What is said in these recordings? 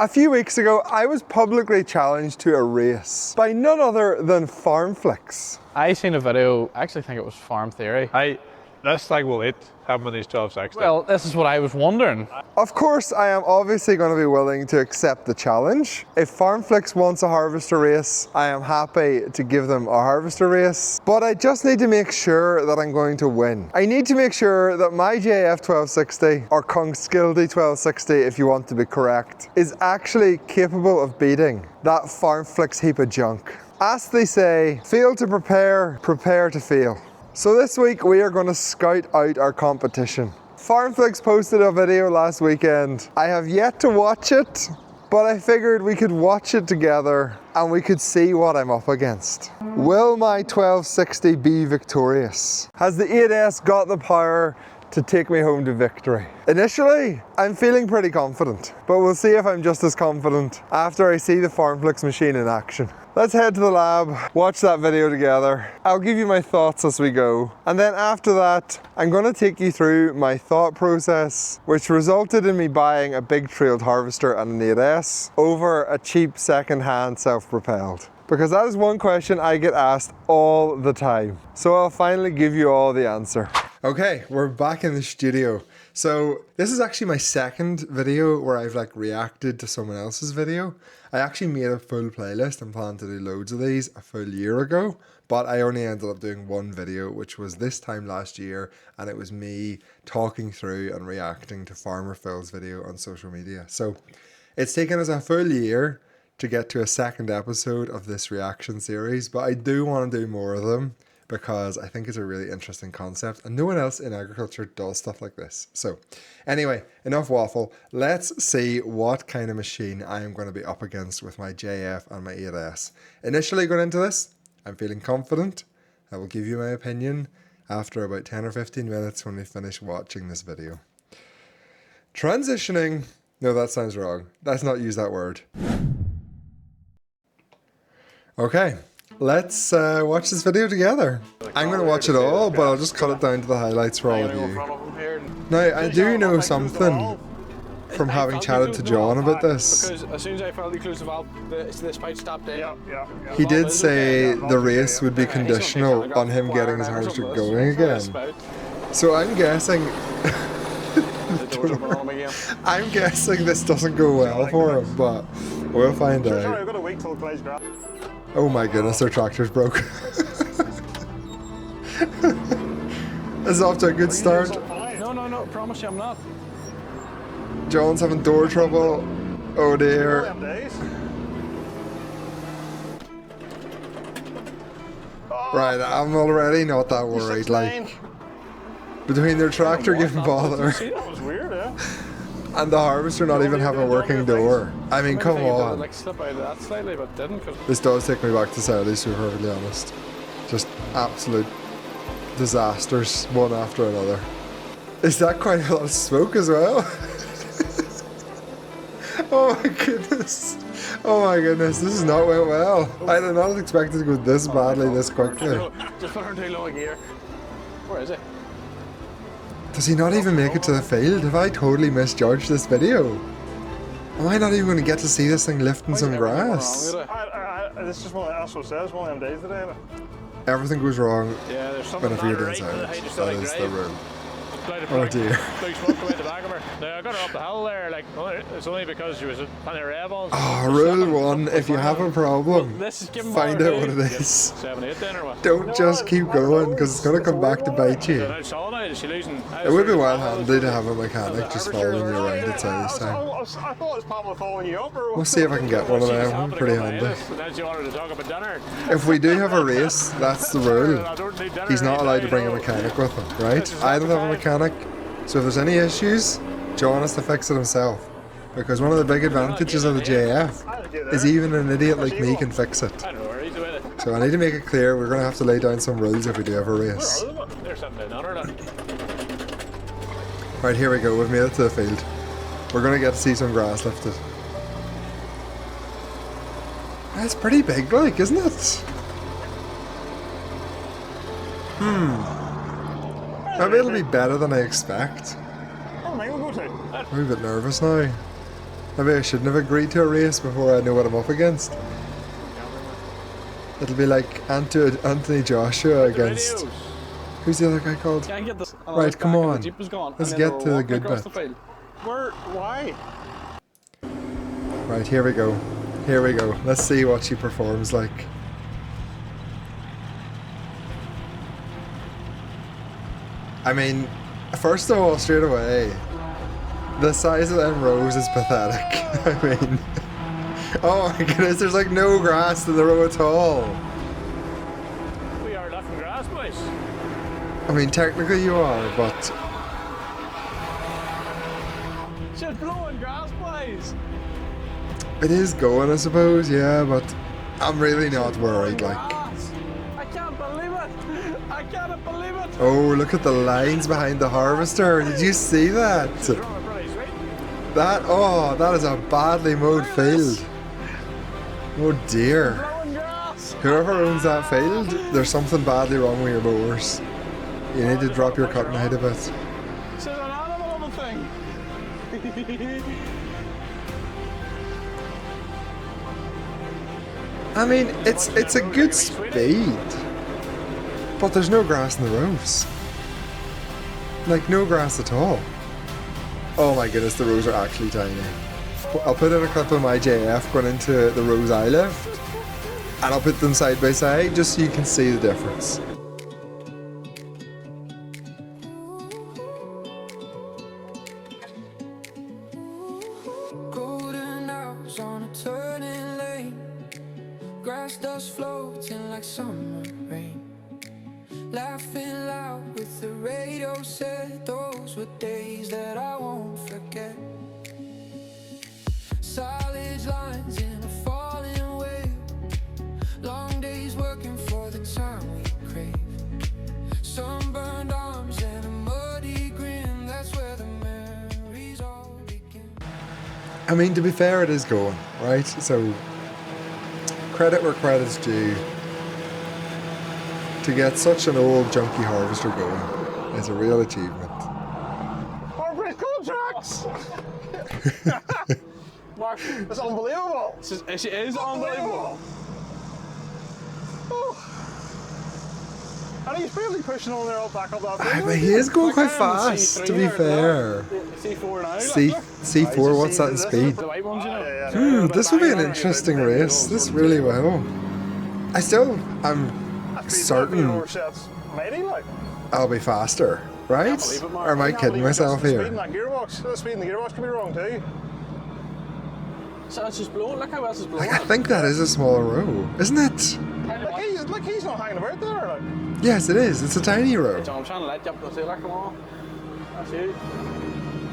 A few weeks ago, I was publicly challenged to a race by none other than Farmflix. I seen a video, I actually think it was Farm Theory. This thing will eat how many's 1260. Well, this is what I was wondering. Of course, I am obviously going to be willing to accept the challenge. If Farmflix wants a harvester race, I am happy to give them a harvester race. But I just need to make sure that I'm going to win. I need to make sure that my JF 1260, or Congskildy 1260 if you want to be correct, is actually capable of beating that Farmflix heap of junk. As they say, fail to prepare, prepare to fail. So this week we are going to scout out our competition. Farmflix posted a video last weekend. I have yet to watch it, but I figured we could watch it together and we could see what I'm up against. Will my 1260 be victorious? Has the 8S got the power to take me home to victory? Initially, I'm feeling pretty confident, but we'll see if I'm just as confident after I see the Farmflix machine in action. Let's head to the lab, watch that video together. I'll give you my thoughts as we go. And then after that, I'm going to take you through my thought process, which resulted in me buying a big trailed harvester and an 8S over a cheap second-hand self-propelled. Because that is one question I get asked all the time. So I'll finally give you all the answer. Okay, we're back in the studio. So this is actually my second video where I've reacted to someone else's video. I actually made a full playlist and planned to do loads of these a full year ago, but I only ended up doing one video, which was this time last year, and it was me talking through and reacting to Farmer Phil's video on social media. So it's taken us a full year to get to a second episode of this reaction series, but I do want to do more of them because I think it's a really interesting concept and no one else in agriculture does stuff like this. So anyway, enough waffle. Let's see what kind of machine I am going to be up against with my JF and my 8S. Initially going into this, I'm feeling confident. I will give you my opinion after about 10 or 15 minutes when we finish watching this video. Transitioning. No, that sounds wrong. Let's not use that word. Okay, let's watch this video together. I'm going to watch it all, but I'll just cut it down to the highlights for all of you. Now, I do know something from having chatted to John about this. Because as soon as I felt the close the valve, this pipe stopped dead. He did say the race would be conditional on him getting his harvester going again. So I'm guessing... I'm guessing this doesn't go well for him, but we'll find out. Oh my goodness, their tractor's broke. It's off to a good start. No, promise you I'm not. John's having door trouble. Oh dear. Right, I'm already not that worried. Like, between their tractor giving bother That was weird, yeah. and the harvester not even having a working door. I mean, come on. Like slip out of that slightly, but didn't. This does take me back to Saturday, to be perfectly honest. Just absolute disasters, one after another. Is that quite a lot of smoke as well? Oh my goodness. Oh my goodness, this has not went well. I did not expect it to go this badly, this quickly. Just put her too low gear. Where is it? Does he not even make it to the field? Have I totally misjudged this video? Am I not even going to get to see this thing lifting some grass? This is just one of the says one of them days today. Everything goes wrong Yeah, there's something whenever you're doing right silage. That is the rule. Oh Oh dear. Big smoke coming out the back of her. Now I got her up the hill there, like it's only because she was a plenty of rebels. Oh, rule one, if you have a problem, find out what it is. 7, 8 then or what? Don't just keep going, because it's going to come back to bite you. Is she losing? It would be well handy to have a mechanic just following you around at Saturday's time. I thought it was Pablo following you up. Or We'll see if I can get one of them, pretty handy. If we do have a race, that's the rule. He's not allowed to bring a mechanic with him, right? I don't have a mechanic, so if there's any issues, John has to fix it himself. Because one of the big advantages of the JF is even an idiot like me can fix it. So I need to make it clear we're going to have to lay down some rules if we do have a race. Right, here we go, we've made it to the field. We're going to get to see some grass lifted. That's pretty big, like, isn't it? Maybe it'll be better than I expect. Oh, mate, we'll go to. I'm a bit nervous now. Maybe I shouldn't have agreed to a race before I know what I'm up against. It'll be like Anthony Joshua against... Who's the other guy called? Can't get this. Right, come on. The Jeep was gone, Let's and then get they to were the walking good across bit. the field. Where? Why? Right, here we go. Here we go. Let's see what she performs like. I mean, first of all, straight away, the size of them rows is pathetic. I mean, oh my goodness, there's like no grass in the row at all. We are left in grass, boys. I mean, technically you are, but Just blowing grass, boys. it is going, I suppose, yeah, but I'm really not worried, like. Grass. I can't believe it. I cannot believe it. Oh, look at the lines behind the harvester. Did you see that? That is a badly mowed field. Oh dear. Blowing grass. Whoever owns that field, there's something badly wrong with your mowers. You need to drop your cutting height a bit. This is an animal of a thing. I mean, it's a good speed, but there's no grass in the rows. Like, no grass at all. Oh my goodness, the rows are actually tiny. I'll put in a clip of my JF going into the rows I left, and I'll put them side by side just so you can see the difference. Golden hours on a turning lane, grass dust floating like summer rain. Laughing loud with the radio set, those were days that I won't forget. Solid lines in a falling wave, long days working for the time we crave. Sunburned arms and a muddy grin, that's where the memories all begin. I mean, to be fair, it is going, right? So, credit where credit's due. To get such an old junky harvester going is a real achievement. Corporate contracts! Mark, It's unbelievable! it is unbelievable. And he's really pushing on there back up that I field. mean, he is going quite Look down and fast, C3 to be there as well. fair. C4 now. C4, what's that in speed? The white ones, you know. This will be an interesting race. This really will. I'm certain Maybe like. I'll be faster, right? Or am I kidding myself The speed in here? that gearbox. The speed in the gearbox could be wrong too. So it's just blowing. Look how else it's blowing. Like, I think that is a smaller row, isn't it? Like he's not hanging about there. Like. Yes, it is. It's a tiny row. I'm trying to let you up the sailor, come on. That's you.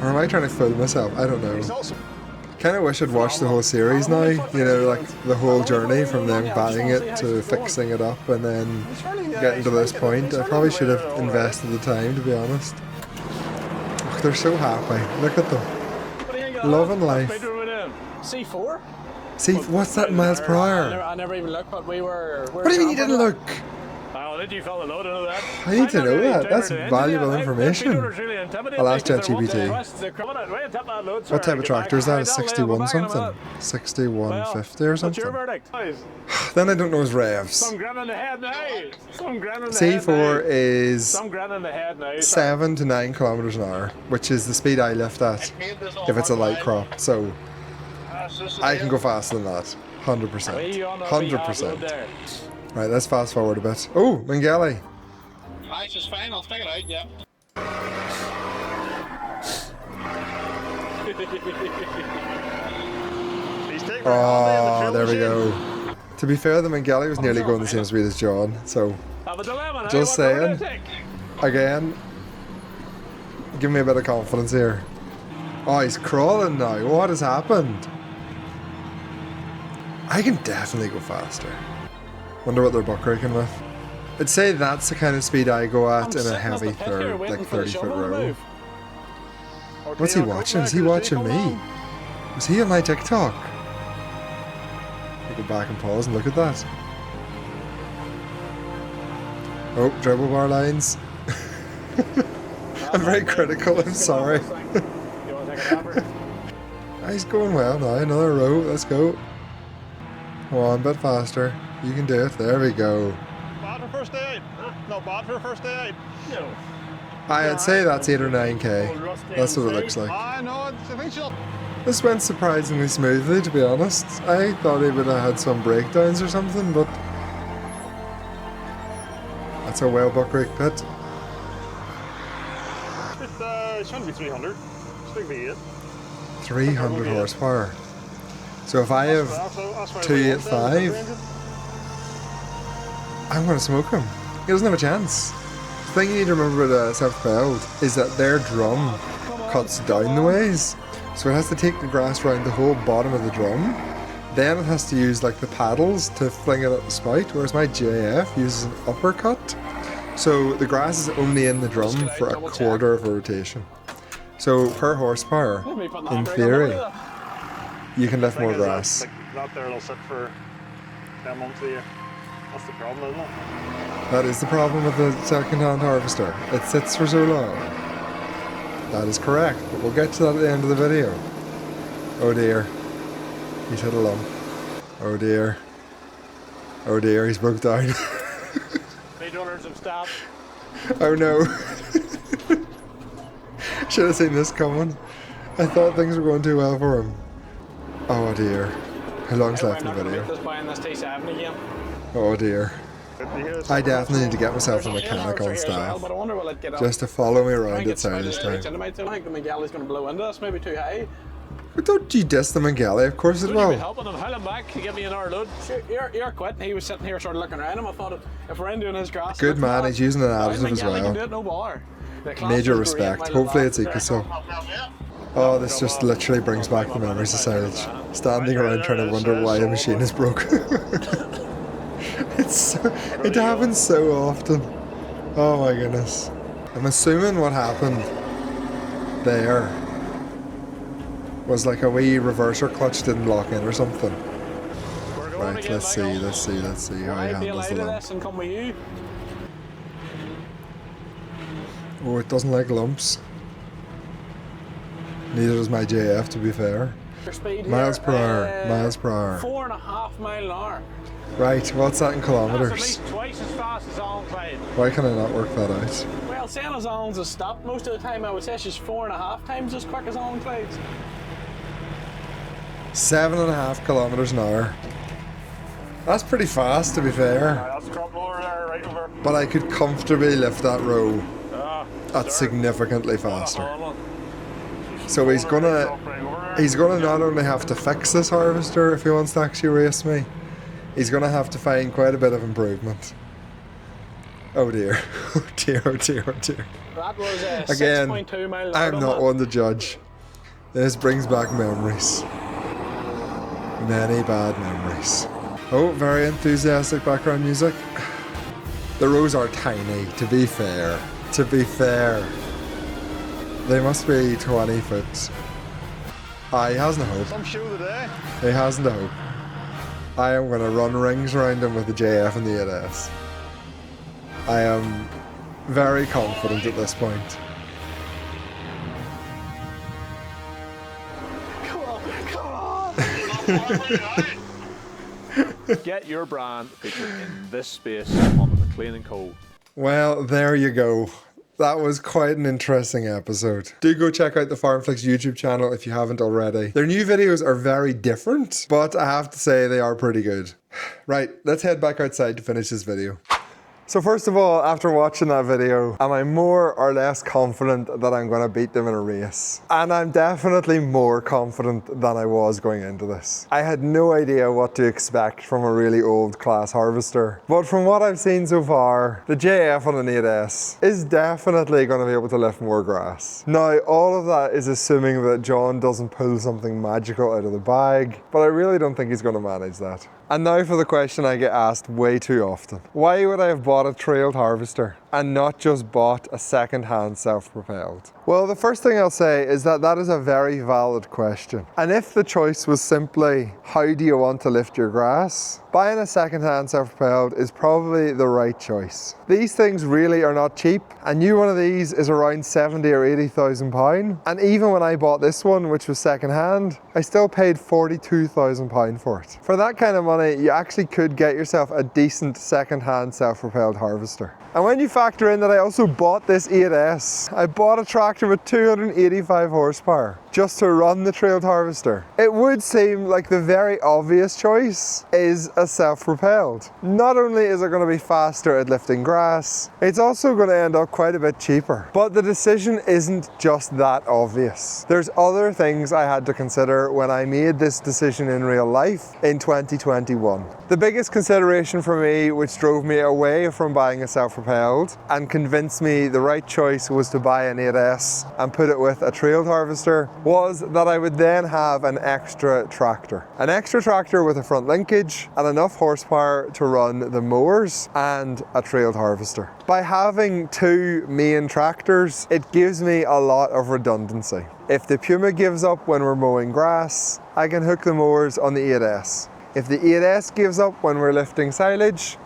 Or am I trying to fool myself? I don't know. He's not. Kind of wish I'd watched the whole series now. You know, like the whole journey from them buying it to fixing it up and then getting to this point. I probably should have invested the time, to be honest. Oh, they're so happy. Look at them. Loving life. C4? See, what's that in miles per hour? I never even looked, but we were. What do you mean you didn't look? Oh, did you fella know to know that? I need to know that. That's valuable information. I'll ask ChatGPT. What type of tractor is that? A 61 something? 6150 or What's your something? verdict? Then I don't know his revs. Some grand in the head now. Some grand in the head C4 now. is Some grand in the head now. 7 to 9 kilometers an hour, which is the speed I lift at if it's a light crop. So I can go faster than that. 100%. 100%. Right, let's fast forward a bit. Oh, Mengele. Nice, it's fine, I'll stick it out, yeah. He's taking Oh, there we go. To be fair, the Mengele was nearly going the same speed as John. So, Have a dilemma now. just What road saying. do you take? Again, give me a bit of confidence here. Oh, he's crawling now. What has happened? I can definitely go faster. Wonder what they're buckraking with. I'd say that's the kind of speed I go at in a heavy third, like 30-foot row. What's he watching? Is he watching me? Was he on my TikTok? I'll go back and pause and look at that. Oh, dribble bar lines. I'm very critical, I'm sorry. You want to take a rapper? He's going well now. Another row. Let's go. Come on, a bit faster. You can do it. There we go. Bad for first day out. Huh? Not bad for first day out. No. I'd say that's 8 or 9k. That's what it looks like. I know, I think she'll. This went surprisingly smoothly, to be honest. I thought he would have had some breakdowns or something, but that's a well Buck Creek pit. It shouldn't be 300. It's big V8. 300 horsepower. So if I have 285, I'm going to smoke him. He doesn't have a chance. The thing you need to remember about Self-Propelled is that their drum cuts down the ways. So it has to take the grass around the whole bottom of the drum. Then it has to use like the paddles to fling it up the spout, whereas my JF uses an uppercut. So the grass is only in the drum for a quarter of a rotation. So per horsepower, in theory, you can lift more grass. Like, that there will sit for 10 months a year. That's the problem, isn't it? That is the problem with the second-hand harvester. It sits for so long. That is correct, but we'll get to that at the end of the video. Oh dear. He's hit a lump. Oh dear. Oh dear, he's broke down. Need to learn some stuff. Oh no. Should have seen this coming. I thought things were going too well for him. Oh dear. How long's left in the video? This buying this T7 again. Oh dear. I definitely need to get myself a mechanic on staff. But I wonder will it get up. Just to follow me I around think at it's side this time. I think the Miguel going to blow into us, maybe too high. But don't you diss the Mangeli, of course it Would you be will. helping him? Haul him back. Give me another load. Sure, you're quitting. He was sitting here sort of looking around him. I thought if we're in doing his grass. Good man, he's using an additive as Can do well. it, no bother. The class Major was great, respect. my Hopefully little it's lad. Ecosil. Oh, this just literally brings back the memories of silage. Standing around trying to wonder why the machine is broken. It happens so often. Oh my goodness. I'm assuming what happened there was like a wee reverser clutch didn't lock in or something. Right, let's see how he I'd be handles allowed the to lump. this and come with you. Oh, it doesn't like lumps. Neither does my JF, to be fair. Your speed Miles here, per hour, miles per hour. 4.5 mile an hour. Right, what's that in That's at kilometres? least twice as fast as on side. Why can I not work that out? Well, saying as Alan's has stopped most of the time, I would say she's 4.5 times as quick as Alan Clyde's. 7.5 kilometres an hour. That's pretty fast, to be fair. That's the crop blower there, right over. But I could comfortably lift that row at sure. significantly faster. Hold on. So he's gonna Drop right over there. he's gonna not only have to fix this harvester if he wants to actually race me, he's gonna have to find quite a bit of improvement. Oh dear, oh dear, oh dear, oh dear. That was Again, 6.2 mile an hour. I'm on not that. one to judge. This brings back memories. Many bad memories. Oh, very enthusiastic background music. The rows are tiny, to be fair. To be fair. They must be 20 foot. He hasn't a hope. Some show today. He hasn't a hope. I am going to run rings around him with the JF and the 8S. I am very confident at this point. Get your brand featured in this space on the McLean & Co. Well, there you go. That was quite an interesting episode. Do go check out the Farmflix YouTube channel if you haven't already. Their new videos are very different, but I have to say they are pretty good. Right, let's head back outside to finish this video. So first of all, after watching that video, am I more or less confident that I'm going to beat them in a race? And I'm definitely more confident than I was going into this. I had no idea what to expect from a really old class harvester. But from what I've seen so far, the JF on an 8S is definitely going to be able to lift more grass. Now, all of that is assuming that John doesn't pull something magical out of the bag, but I really don't think he's going to manage that. And now for the question I get asked way too often. Why would I have bought a trailed harvester? and not just bought a second-hand self-propelled? Well, the first thing I'll say is that that is a very valid question. And if the choice was simply, how do you want to lift your grass? Buying a second-hand self-propelled is probably the right choice. These things really are not cheap. A new one of these is around 70 or 80,000 pound. And even when I bought this one, which was second-hand, I still paid 42,000 pound for it. For that kind of money, you actually could get yourself a decent second-hand self-propelled harvester. And when you factor in that I also bought this 8S, I bought a tractor with 285 horsepower just to run the trailed harvester. It would seem like the very obvious choice is a self-propelled. Not only is it going to be faster at lifting grass, it's also going to end up quite a bit cheaper. But the decision isn't just that obvious. There's other things I had to consider when I made this decision in real life in 2021. The biggest consideration for me, which drove me away from buying a self-propelled and convinced me the right choice was to buy an 8S and put it with a trailed harvester, was that I would then have an extra tractor. An extra tractor with a front linkage and enough horsepower to run the mowers and a trailed harvester. By having two main tractors, it gives me a lot of redundancy. If the Puma gives up when we're mowing grass, I can hook the mowers on the 8S. If the 8S gives up when we're lifting silage,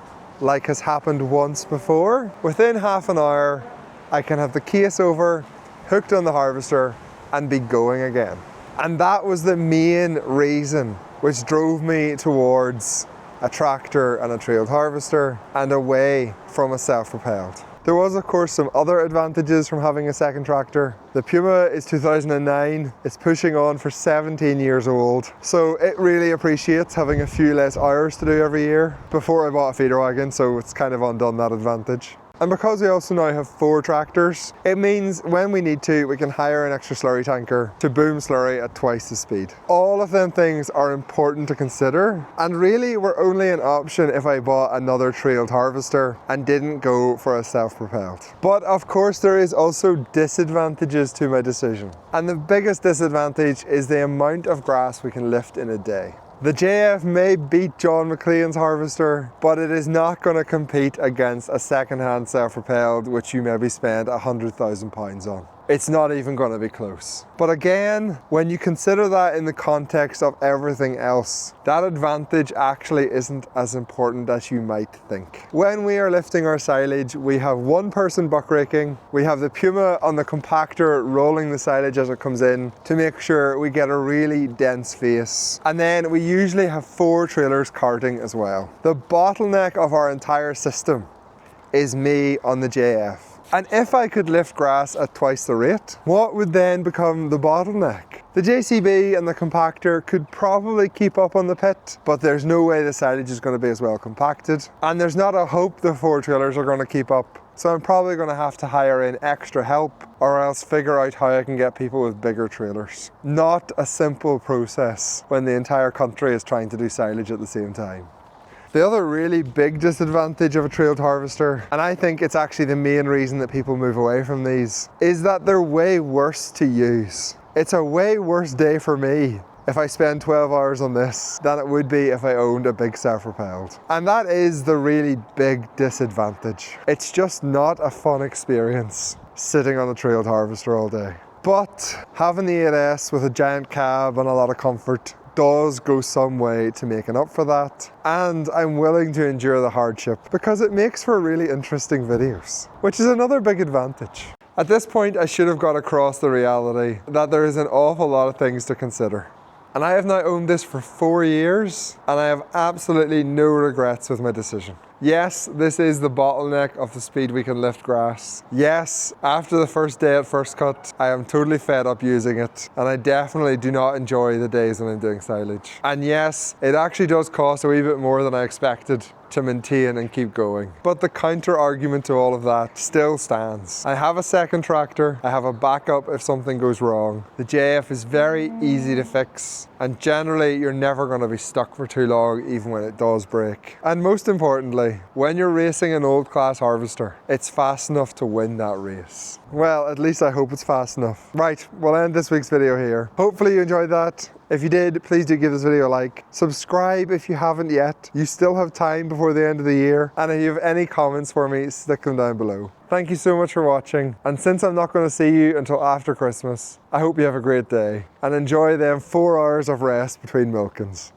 like has happened once before, within half an hour, I can have the case over, hooked on the harvester, and be going again. And that was the main reason which drove me towards a tractor and a trailed harvester and away from a self-propelled. There was of course some other advantages from having a second tractor. The Puma is 2009, it's pushing on for 17 years old, so it really appreciates having a few less hours to do every year. Before I bought a feeder wagon, so it's kind of undone that advantage. And because we also now have 4 tractors, it means when we need to, we can hire an extra slurry tanker to boom slurry at twice the speed. All of them things are important to consider, and really were only an option if I bought another trailed harvester and didn't go for a self-propelled. But of course there is also disadvantages to my decision. And the biggest disadvantage is the amount of grass we can lift in a day. The JF may beat John McLean's harvester, but it is not going to compete against a second-hand self-propelled which you maybe spend £100,000 on. It's not even going to be close. But again, when you consider that in the context of everything else, that advantage actually isn't as important as you might think. When we are lifting our silage, we have one person buck raking, we have the Puma on the compactor rolling the silage as it comes in to make sure we get a really dense face. And then we usually have 4 trailers carting as well. The bottleneck of our entire system is me on the JF. And if I could lift grass at twice the rate, what would then become the bottleneck? The JCB and the compactor could probably keep up on the pit, but there's no way the silage is going to be as well compacted. And there's not a hope the 4 trailers are going to keep up. So I'm probably going to have to hire in extra help or else figure out how I can get people with bigger trailers. Not a simple process when the entire country is trying to do silage at the same time. The other really big disadvantage of a trailed harvester, and I think it's actually the main reason that people move away from these, is that they're way worse to use. It's a way worse day for me if I spend 12 hours on this than it would be if I owned a big self-propelled. And that is the really big disadvantage. It's just not a fun experience sitting on a trailed harvester all day. But having the 8S with a giant cab and a lot of comfort does go some way to making up for that, and I'm willing to endure the hardship because it makes for really interesting videos, which is another big advantage. At this point I should have got across the reality that there is an awful lot of things to consider. And I have now owned this for 4 years and I have absolutely no regrets with my decision. Yes, this is the bottleneck of the speed we can lift grass. Yes, after the first day at First Cut, I am totally fed up using it, and I definitely do not enjoy the days when I'm doing silage. And yes, it actually does cost a wee bit more than I expected to maintain and keep going. But the counter argument to all of that still stands. I have a second tractor, I have a backup if something goes wrong. The JF is very easy to fix, and generally you're never going to be stuck for too long even when it does break. And most importantly, when you're racing an old class harvester, it's fast enough to win that race. Well, at least I hope it's fast enough. Right, we'll end this week's video here. Hopefully you enjoyed that. If you did, please do give this video a like. Subscribe if you haven't yet. You still have time before the end of the year. And if you have any comments for me, stick them down below. Thank you so much for watching. And since I'm not going to see you until after Christmas, I hope you have a great day and enjoy them 4 hours of rest between milkings.